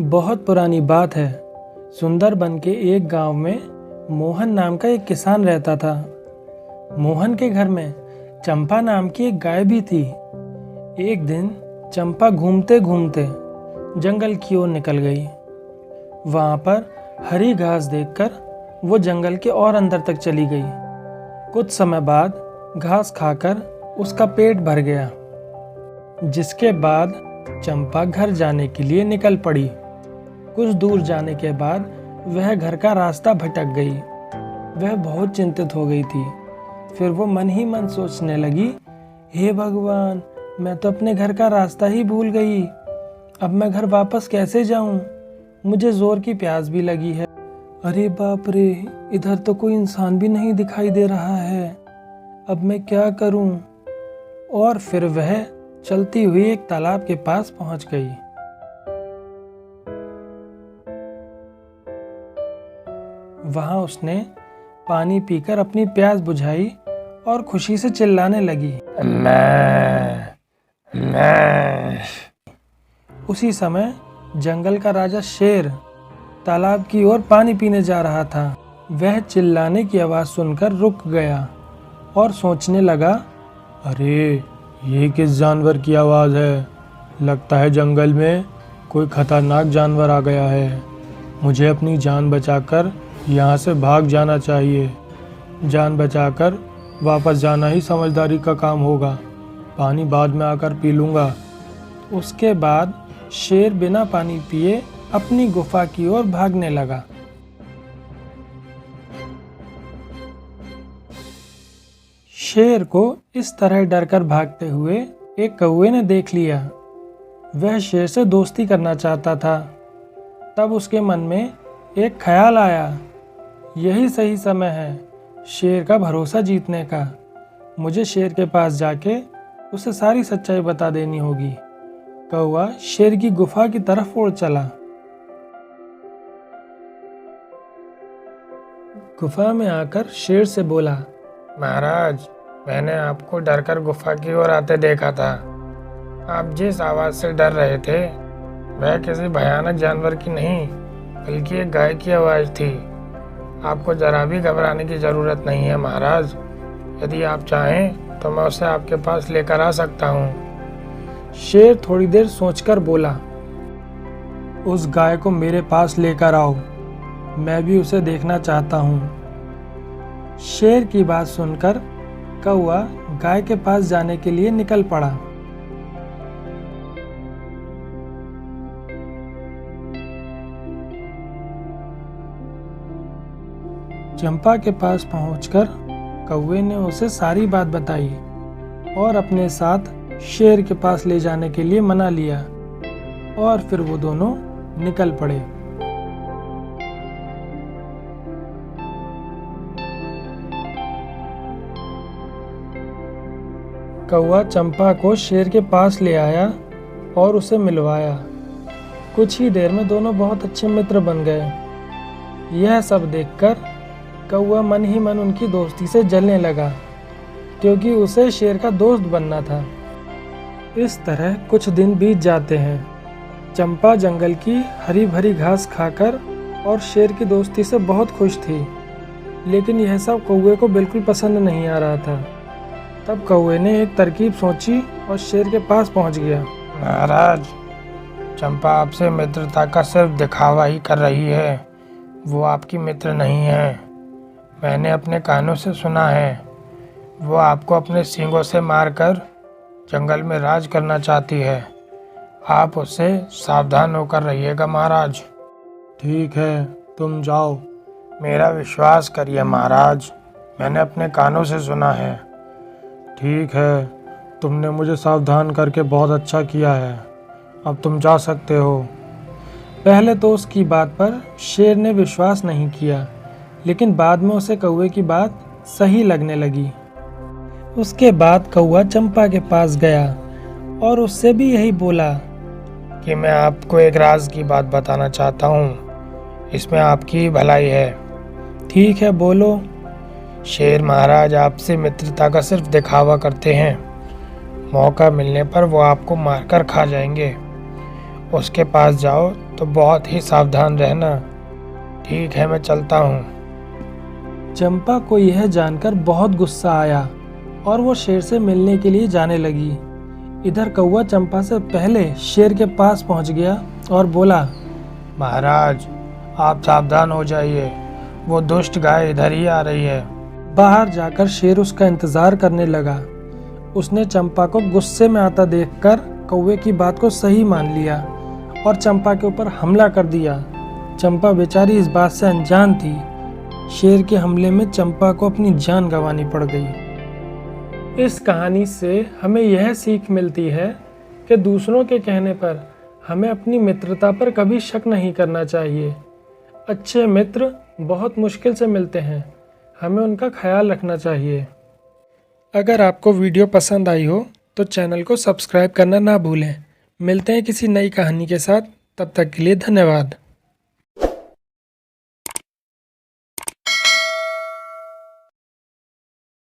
बहुत पुरानी बात है। सुंदरबन के एक गांव में मोहन नाम का एक किसान रहता था। मोहन के घर में चंपा नाम की एक गाय भी थी। एक दिन चंपा घूमते घूमते जंगल की ओर निकल गई। वहां पर हरी घास देखकर वो जंगल के और अंदर तक चली गई। कुछ समय बाद घास खाकर उसका पेट भर गया, जिसके बाद चंपा घर जाने के लिए निकल पड़ी। कुछ दूर जाने के बाद वह घर का रास्ता भटक गई। वह बहुत चिंतित हो गई थी। फिर वो मन ही मन सोचने लगी, हे भगवान, मैं तो अपने घर का रास्ता ही भूल गई। अब मैं घर वापस कैसे जाऊं? मुझे जोर की प्यास भी लगी है। अरे बाप रे, इधर तो कोई इंसान भी नहीं दिखाई दे रहा है। अब मैं क्या करूं? और फिर वह चलती हुई एक तालाब के पास पहुंच गई। वहां उसने पानी पीकर अपनी प्यास बुझाई और खुशी से चिल्लाने लगी, मैं। उसी समय जंगल का राजा शेर तालाब की ओर पानी पीने जा रहा था। वह चिल्लाने की आवाज सुनकर रुक गया और सोचने लगा, अरे ये किस जानवर की आवाज है? लगता है जंगल में कोई खतरनाक जानवर आ गया है। मुझे अपनी जान बचाकर यहाँ से भाग जाना चाहिए। जान बचाकर वापस जाना ही समझदारी का काम होगा। पानी बाद में आकर पी लूँगा। उसके बाद शेर बिना पानी पिए अपनी गुफा की ओर भागने लगा। शेर को इस तरह डरकर भागते हुए एक कौवे ने देख लिया। वह शेर से दोस्ती करना चाहता था। तब उसके मन में एक ख्याल आया, यही सही समय है शेर का भरोसा जीतने का। मुझे शेर के पास जाके उसे सारी सच्चाई बता देनी होगी। कौवा शेर की गुफा की तरफ उड़ चला। गुफा में आकर शेर से बोला, महाराज, मैंने आपको डरकर गुफा की ओर आते देखा था। आप जिस आवाज़ से डर रहे थे वह किसी भयानक जानवर की नहीं बल्कि एक गाय की आवाज़ थी। आपको जरा भी घबराने की ज़रूरत नहीं है महाराज। यदि आप चाहें तो मैं उसे आपके पास लेकर आ सकता हूँ। शेर थोड़ी देर सोचकर बोला, उस गाय को मेरे पास लेकर आओ, मैं भी उसे देखना चाहता हूँ। शेर की बात सुनकर कौवा गाय के पास जाने के लिए निकल पड़ा। चंपा के पास पहुंचकर कौवे ने उसे सारी बात बताई और अपने साथ शेर के पास ले जाने के लिए मना लिया। और फिर वो दोनों निकल पड़े। कौवा चंपा को शेर के पास ले आया और उसे मिलवाया। कुछ ही देर में दोनों बहुत अच्छे मित्र बन गए। यह सब देखकर कौवा मन ही मन उनकी दोस्ती से जलने लगा, क्योंकि उसे शेर का दोस्त बनना था। इस तरह कुछ दिन बीत जाते हैं। चंपा जंगल की हरी भरी घास खाकर और शेर की दोस्ती से बहुत खुश थी, लेकिन यह सब कौवे को बिल्कुल पसंद नहीं आ रहा था। तब कौवे ने एक तरकीब सोची और शेर के पास पहुंच गया। महाराज, चंपा आपसे मित्रता का सिर्फ दिखावा ही कर रही है। वो आपकी मित्र नहीं है। मैंने अपने कानों से सुना है वो आपको अपने सींगों से मारकर जंगल में राज करना चाहती है। आप उससे सावधान होकर रहिएगा महाराज। ठीक है, तुम जाओ। मेरा विश्वास करिए महाराज, मैंने अपने कानों से सुना है। ठीक है, तुमने मुझे सावधान करके बहुत अच्छा किया है। अब तुम जा सकते हो। पहले तो उसकी बात पर शेर ने विश्वास नहीं किया, लेकिन बाद में उसे कौवे की बात सही लगने लगी। उसके बाद कौवा चंपा के पास गया और उससे भी यही बोला कि मैं आपको एक राज की बात बताना चाहता हूँ। इसमें आपकी भलाई है। ठीक है, बोलो। शेर महाराज आपसे मित्रता का सिर्फ दिखावा करते हैं। मौका मिलने पर वो आपको मारकर खा जाएंगे। उसके पास जाओ तो बहुत ही सावधान रहना। ठीक है, मैं चलता हूँ। चंपा को यह जानकर बहुत गुस्सा आया और वो शेर से मिलने के लिए जाने लगी। इधर कौवा चंपा से पहले शेर के पास पहुंच गया और बोला, महाराज, आप सावधान हो जाइए, वो दुष्ट गाय इधर ही आ रही है। बाहर जाकर शेर उसका इंतजार करने लगा। उसने चंपा को गुस्से में आता देखकर कौवे की बात को सही मान लिया और चंपा के ऊपर हमला कर दिया। चंपा बेचारी इस बात से अनजान थी। शेर के हमले में चंपा को अपनी जान गंवानी पड़ गई। इस कहानी से हमें यह सीख मिलती है कि दूसरों के कहने पर हमें अपनी मित्रता पर कभी शक नहीं करना चाहिए। अच्छे मित्र बहुत मुश्किल से मिलते हैं, हमें उनका ख्याल रखना चाहिए। अगर आपको वीडियो पसंद आई हो तो चैनल को सब्सक्राइब करना ना भूलें। मिलते हैं किसी नई कहानी के साथ, तब तक के लिए धन्यवाद।